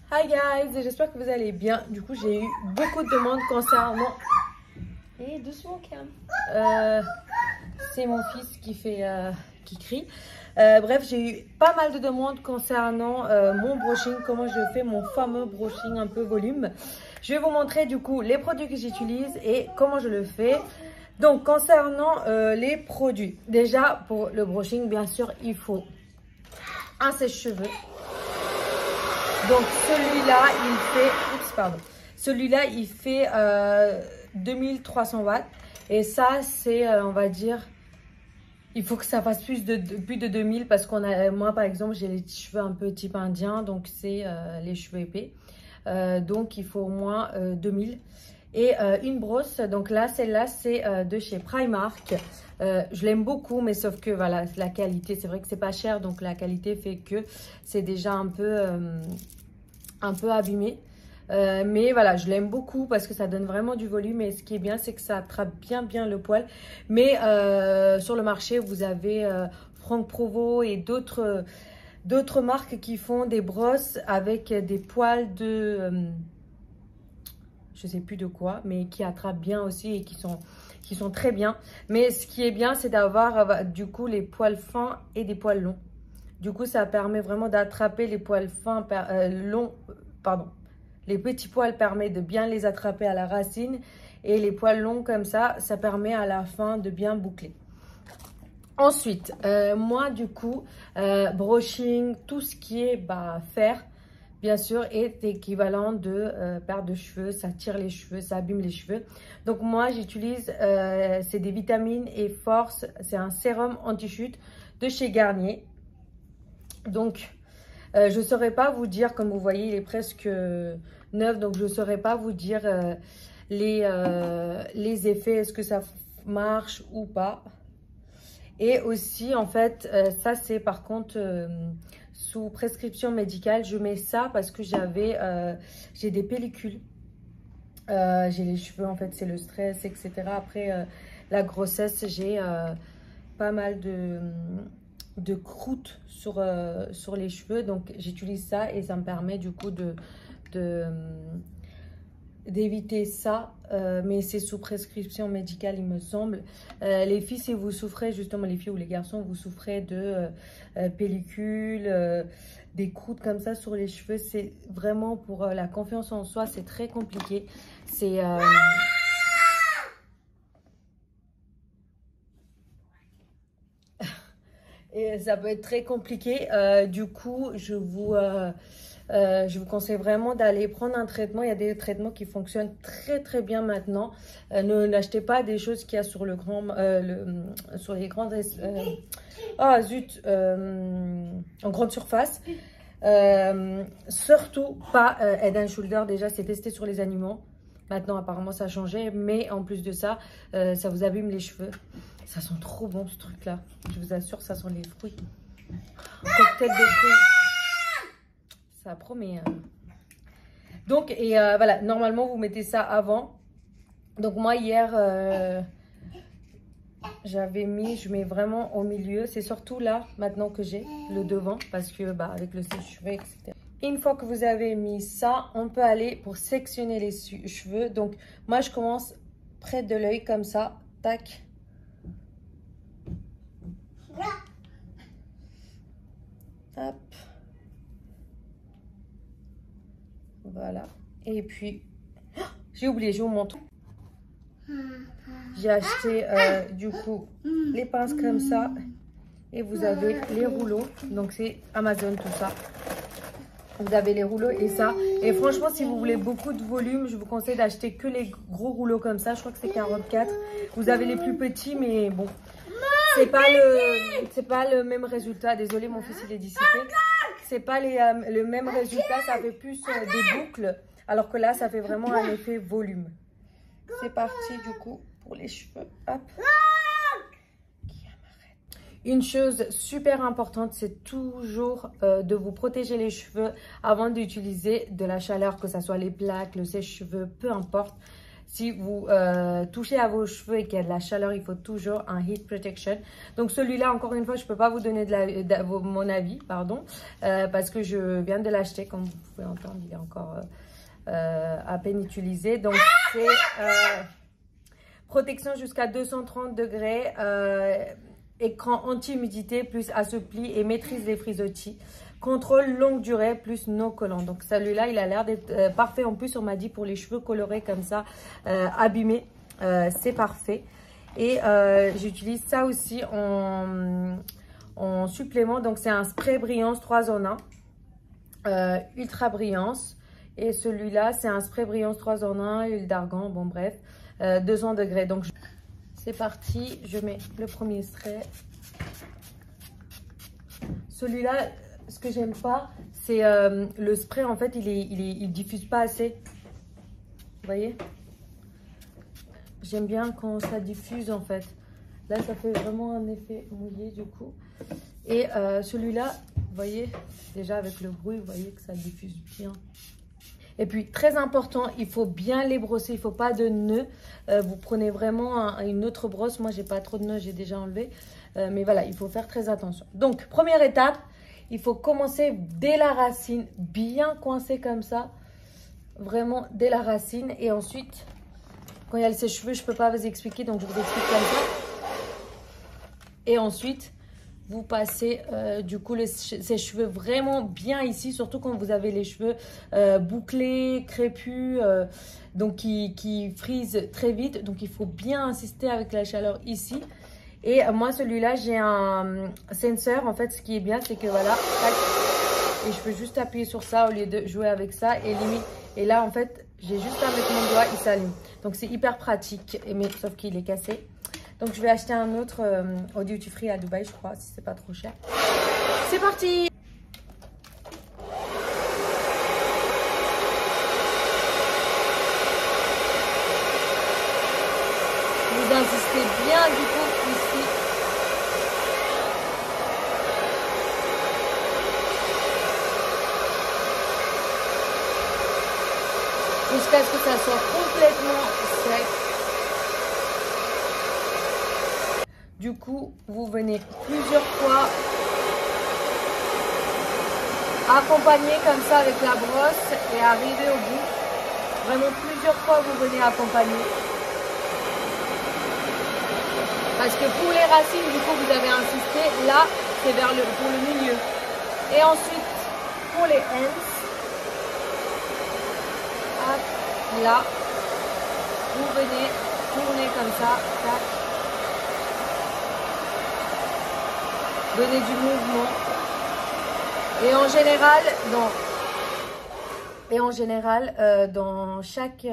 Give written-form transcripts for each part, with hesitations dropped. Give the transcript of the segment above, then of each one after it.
Hi guys, j'espère que vous allez bien. Du coup, j'ai eu beaucoup de demandes concernant... Et doucement, Cam. C'est mon fils qui crie. Bref, j'ai eu pas mal de demandes concernant mon brushing, comment je fais mon fameux brushing un peu volume. Je vais vous montrer du coup les produits que j'utilise et comment je le fais. Donc, concernant les produits, déjà pour le brushing, bien sûr, il faut un sèche-cheveux. Donc celui-là, il fait 2300 watts. Et ça, c'est, on va dire, il faut que ça fasse plus de 2000 parce qu'on a, moi par exemple, j'ai les cheveux un peu type indien, donc c'est les cheveux épais. Donc il faut au moins 2000. Et une brosse, donc là, celle-là, c'est de chez Primark. Je l'aime beaucoup, mais sauf que voilà, la qualité, c'est vrai que c'est pas cher, donc la qualité fait que c'est déjà un peu abîmé. Mais voilà, je l'aime beaucoup parce que ça donne vraiment du volume et ce qui est bien, c'est que ça attrape bien le poil. Mais sur le marché, vous avez Franck Provo et d'autres marques qui font des brosses avec des poils de... je sais plus de quoi, mais qui attrapent bien aussi et qui sont très bien. Mais ce qui est bien, c'est d'avoir du coup les poils fins et des poils longs. Du coup, ça permet vraiment d'attraper les poils fins, longs, pardon. Les petits poils permettent de bien les attraper à la racine et les poils longs comme ça permet à la fin de bien boucler. Ensuite, moi du coup, brushing, tout ce qui est fer, bien sûr, est équivalent de perte de cheveux. Ça tire les cheveux, ça abîme les cheveux. Donc moi, j'utilise, c'est des vitamines et force. C'est un sérum anti-chute de chez Garnier. Donc, je ne saurais pas vous dire, comme vous voyez, il est presque neuf. Donc, je ne saurais pas vous dire les effets, est-ce que ça marche ou pas. Et aussi, en fait, ça c'est par contre sous prescription médicale. Je mets ça parce que j'ai des pellicules. J'ai les cheveux, en fait, c'est le stress, etc. Après la grossesse, j'ai pas mal de croûtes sur les cheveux. Donc, j'utilise ça et ça me permet du coup d'éviter ça, mais c'est sous prescription médicale, il me semble. Les filles, si vous souffrez, justement les filles ou les garçons, vous souffrez de pellicules, des croûtes comme ça sur les cheveux, c'est vraiment pour la confiance en soi, c'est très compliqué. C'est et ça peut être très compliqué. Du coup, je vous conseille vraiment d'aller prendre un traitement. Il y a des traitements qui fonctionnent très bien maintenant. N'achetez pas des choses qu'il y a sur le grand, sur les grandes, en grande surface. Surtout pas Head and Shoulder. Déjà, c'est testé sur les animaux. Maintenant, apparemment, ça a changé. Mais en plus de ça, ça vous abîme les cheveux. Ça sent trop bon, ce truc-là. Je vous assure, ça sent les fruits. Un cocktail de fruits. Ça promet. Donc, voilà, normalement, vous mettez ça avant. Donc, moi, hier, je mets vraiment au milieu. C'est surtout là, maintenant que j'ai le devant. Parce que, avec le sèche-cheveux, etc. Une fois que vous avez mis ça, on peut aller pour sectionner les cheveux. Donc, moi, je commence près de l'œil, comme ça. Tac. Hop. Voilà. Et puis, j'ai oublié, je vous montre. J'ai acheté du coup les pinces comme ça. Et vous avez les rouleaux. Donc c'est Amazon tout ça. Vous avez les rouleaux et ça. Et franchement, si vous voulez beaucoup de volume, je vous conseille d'acheter que les gros rouleaux comme ça. Je crois que c'est 44. Vous avez les plus petits, mais bon. C'est pas le même résultat. Désolée, mon fils il est dissipé. C'est pas le même résultat. Ça fait plus des boucles. Alors que là, ça fait vraiment un effet volume. C'est parti du coup pour les cheveux. Hop. Une chose super importante, c'est toujours de vous protéger les cheveux avant d'utiliser de la chaleur, que ce soit les plaques, le sèche-cheveux, peu importe. si vous touchez à vos cheveux et qu'il y a de la chaleur, il faut toujours un heat protection. Donc celui-là, encore une fois, je ne peux pas vous donner mon avis, pardon, parce que je viens de l'acheter, comme vous pouvez entendre, il est encore à peine utilisé. Donc c'est protection jusqu'à 230 degrés, écran anti-humidité plus assoupli et maîtrise des frisottis. Contrôle longue durée plus non collant. Donc celui-là, il a l'air d'être parfait. En plus, on m'a dit pour les cheveux colorés comme ça, abîmés, c'est parfait. Et j'utilise ça aussi en supplément. Donc c'est un spray brillance 3 en 1, ultra brillance. Et celui-là, c'est un spray brillance 3 en 1, huile d'argan, bon bref, 200 degrés. Donc c'est parti, je mets le premier spray. Celui-là, ce que j'aime pas, c'est le spray, en fait, il diffuse pas assez. Vous voyez? J'aime bien quand ça diffuse, en fait. Là, ça fait vraiment un effet mouillé, du coup. Et celui-là, vous voyez, déjà avec le bruit, vous voyez que ça diffuse bien. Et puis, très important, il faut bien les brosser. Il ne faut pas de nœuds. Vous prenez vraiment une autre brosse. Moi, j'ai pas trop de nœuds, j'ai déjà enlevé. Mais voilà, il faut faire très attention. Donc, première étape, il faut commencer dès la racine, bien coincé comme ça. Vraiment dès la racine. Et ensuite, quand il y a le sèche-cheveux, je ne peux pas vous expliquer. Donc, je vous explique comme ça. Et ensuite, vous passez du coup ces cheveux vraiment bien ici, surtout quand vous avez les cheveux bouclés, crépus, donc qui frisent très vite. Donc il faut bien insister avec la chaleur ici. Et moi celui-là, j'ai un sensor. En fait, ce qui est bien, c'est que voilà, tac, et je peux juste appuyer sur ça au lieu de jouer avec ça et limite. Et là, en fait, j'ai juste à mettre mon doigt, il s'allume. Donc c'est hyper pratique, mais sauf qu'il est cassé. Donc, je vais acheter un autre au duty free à Dubaï, je crois, si c'est pas trop cher. C'est parti! Vous insistez bien du coup ici. Jusqu'à ce que ça soit complètement sec. Du coup, vous venez plusieurs fois accompagner comme ça avec la brosse et arriver au bout. Vraiment plusieurs fois, vous venez accompagner. Parce que pour les racines, du coup, vous avez insisté. Là, c'est pour le milieu. Et ensuite, pour les ends, hop, là, vous venez tourner comme ça. Tac. Donner du mouvement. Et en général, dans chaque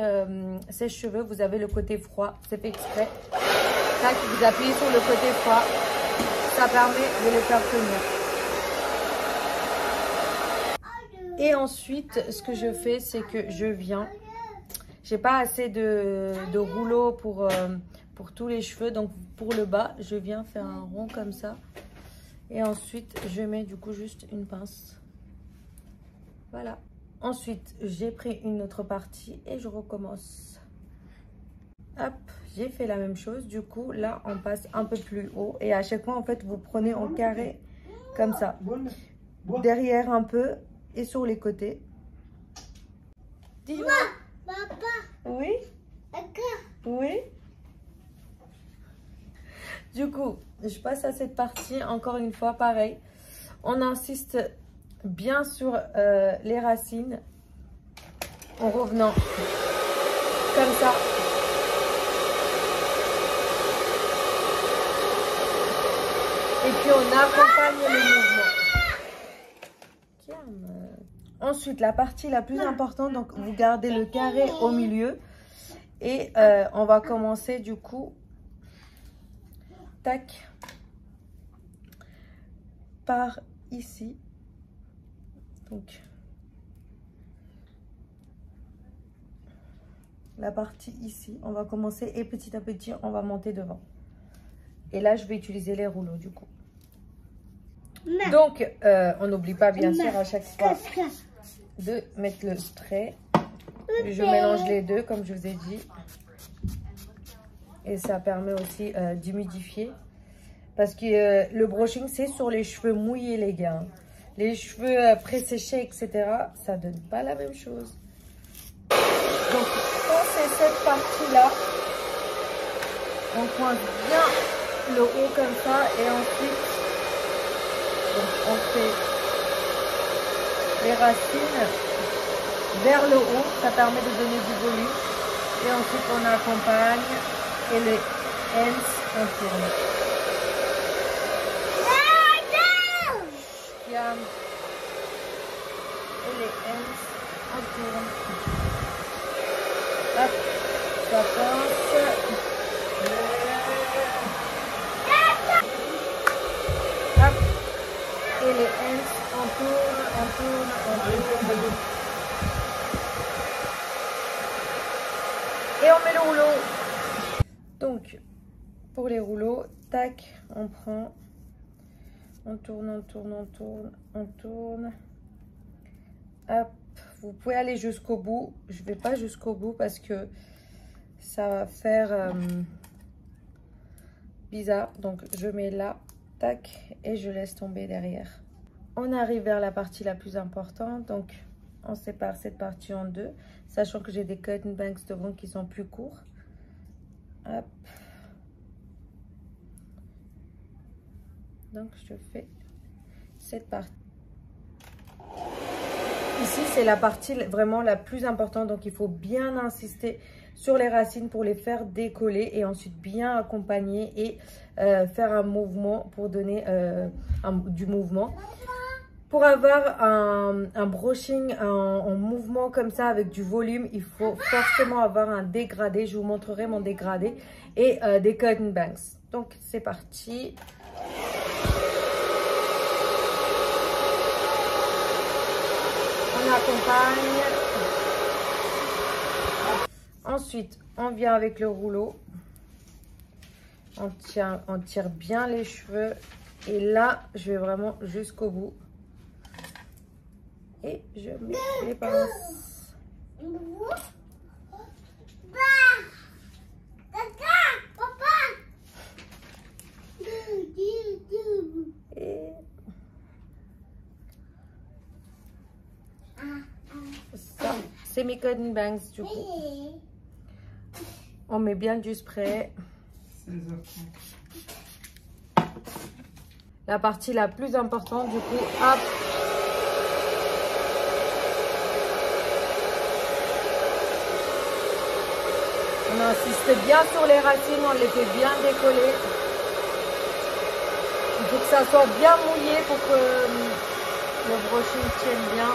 sèche-cheveux, vous avez le côté froid. C'est fait exprès. Tac, vous appuyez sur le côté froid. Ça permet de les faire tenir. Et ensuite, ce que je fais, c'est que je viens. J'ai pas assez de rouleau pour tous les cheveux. Donc, pour le bas, je viens faire un rond comme ça. Et ensuite, je mets du coup juste une pince. Voilà. Ensuite, j'ai pris une autre partie et je recommence. Hop, j'ai fait la même chose. Du coup, là, on passe un peu plus haut. Et à chaque fois, en fait, vous prenez en carré comme ça. Derrière un peu et sur les côtés. Dis-moi. Papa. Oui? Oui? Du coup, je passe à cette partie, encore une fois, pareil. On insiste bien sur les racines en revenant comme ça. Et puis, on accompagne le mouvement. Calme. Ensuite, la partie la plus importante, donc vous gardez le carré au milieu. Et on va commencer du coup... Tac, par ici. Donc, la partie ici, on va commencer et petit à petit, on va monter devant. Et là, je vais utiliser les rouleaux du coup. Donc, on n'oublie pas bien sûr à chaque fois de mettre le spray. Je mélange les deux comme je vous ai dit. et ça permet aussi d'humidifier. Parce que le brushing, c'est sur les cheveux mouillés, les gars. Les cheveux pré-séchés, etc., ça donne pas la même chose. Donc, quand c'est cette partie-là, on coince bien le haut comme ça et ensuite, donc on fait les racines vers le haut. Ça permet de donner du volume. Et ensuite, on accompagne et les ends, on tourne. Et les ends, on tourne. Hop, ça pince. Hop. Et les ends, on tourne, on tourne, on tourne. Et on met le rouleau. Donc, pour les rouleaux, tac, on prend, on tourne, on tourne, on tourne, on tourne. Hop, vous pouvez aller jusqu'au bout. Je ne vais pas jusqu'au bout parce que ça va faire bizarre. Donc, je mets là, tac, et je laisse tomber derrière. On arrive vers la partie la plus importante. Donc, on sépare cette partie en deux, sachant que j'ai des cotton banks devant qui sont plus courts. Hop. Donc, je fais cette partie. Ici, c'est la partie vraiment la plus importante. Donc, il faut bien insister sur les racines pour les faire décoller et ensuite bien accompagner et faire un mouvement pour donner du mouvement. Pour avoir un brushing en mouvement comme ça avec du volume, il faut forcément avoir un dégradé. Je vous montrerai mon dégradé et des cotton banks. Donc, c'est parti. On accompagne. Ensuite, on vient avec le rouleau. On tire bien les cheveux. Et là, je vais vraiment jusqu'au bout. Et je mets les pinces. Et ça, c'est mes cotton banks du coup. On met bien du spray. 16h30. La partie la plus importante du coup, hop. On insiste bien sur les racines, on les fait bien décoller. Il faut que ça soit bien mouillé pour que le brushing tienne bien.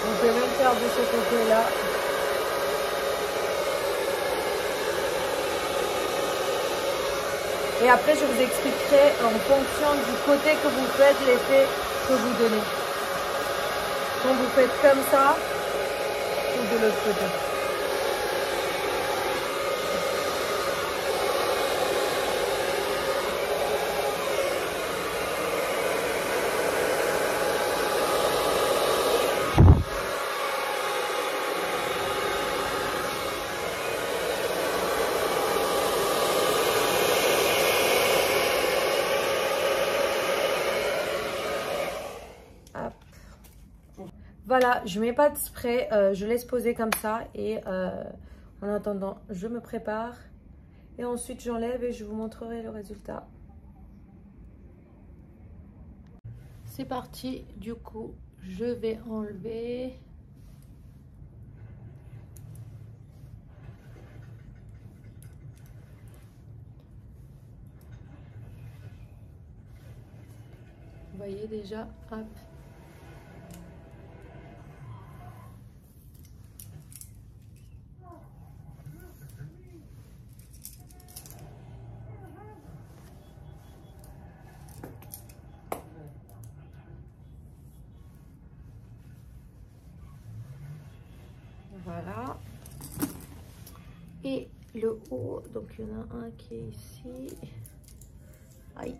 On peut même faire de ce côté-là. Et après, je vous expliquerai en fonction du côté que vous faites l'effet que vous donnez. Quand vous faites comme ça, ou de l'autre côté. Voilà, je mets pas de spray, je laisse poser comme ça et en attendant, je me prépare et ensuite j'enlève et je vous montrerai le résultat. C'est parti, du coup, je vais enlever. Vous voyez déjà, hop. Voilà. Et le haut, donc il y en a un qui est ici. Aïe.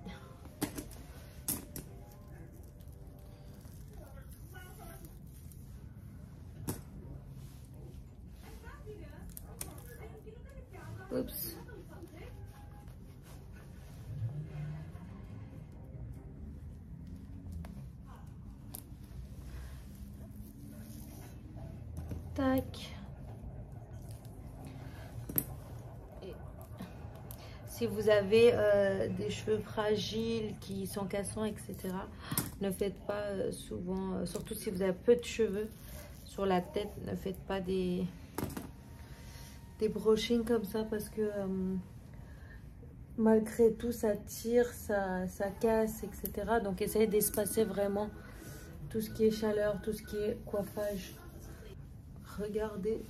Tac. Si vous avez des cheveux fragiles qui sont cassants, etc., ne faites pas souvent, surtout si vous avez peu de cheveux sur la tête, ne faites pas des brushings comme ça parce que malgré tout, ça tire, ça casse, etc. Donc, essayez d'espacer vraiment tout ce qui est chaleur, tout ce qui est coiffage. Regardez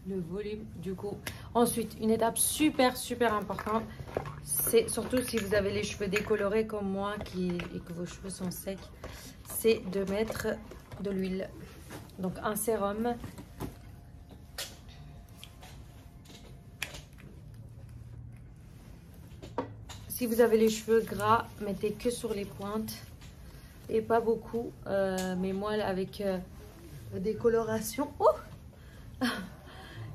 le volume du coup. Ensuite, une étape super importante, c'est surtout si vous avez les cheveux décolorés comme moi et que vos cheveux sont secs, c'est de mettre de l'huile. Donc un sérum. Si vous avez les cheveux gras, mettez que sur les pointes et pas beaucoup. Mais moi avec la décoloration,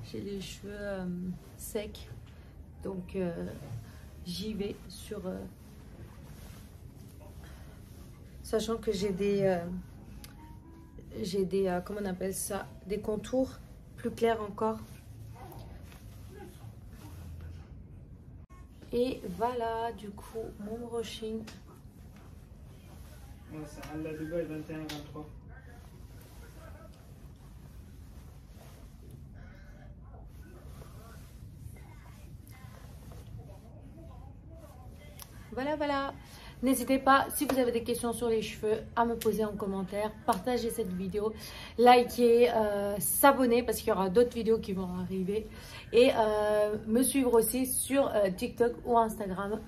j'ai les cheveux secs, donc j'y vais sur sachant que j'ai des comment on appelle ça, des contours plus clairs encore. Et voilà du coup mon brushing. Ouais, c'est Alla Dubaï 21-23. Voilà. N'hésitez pas, si vous avez des questions sur les cheveux, à me poser en commentaire. Partagez cette vidéo, likez, s'abonner parce qu'il y aura d'autres vidéos qui vont arriver. Et me suivre aussi sur TikTok ou Instagram.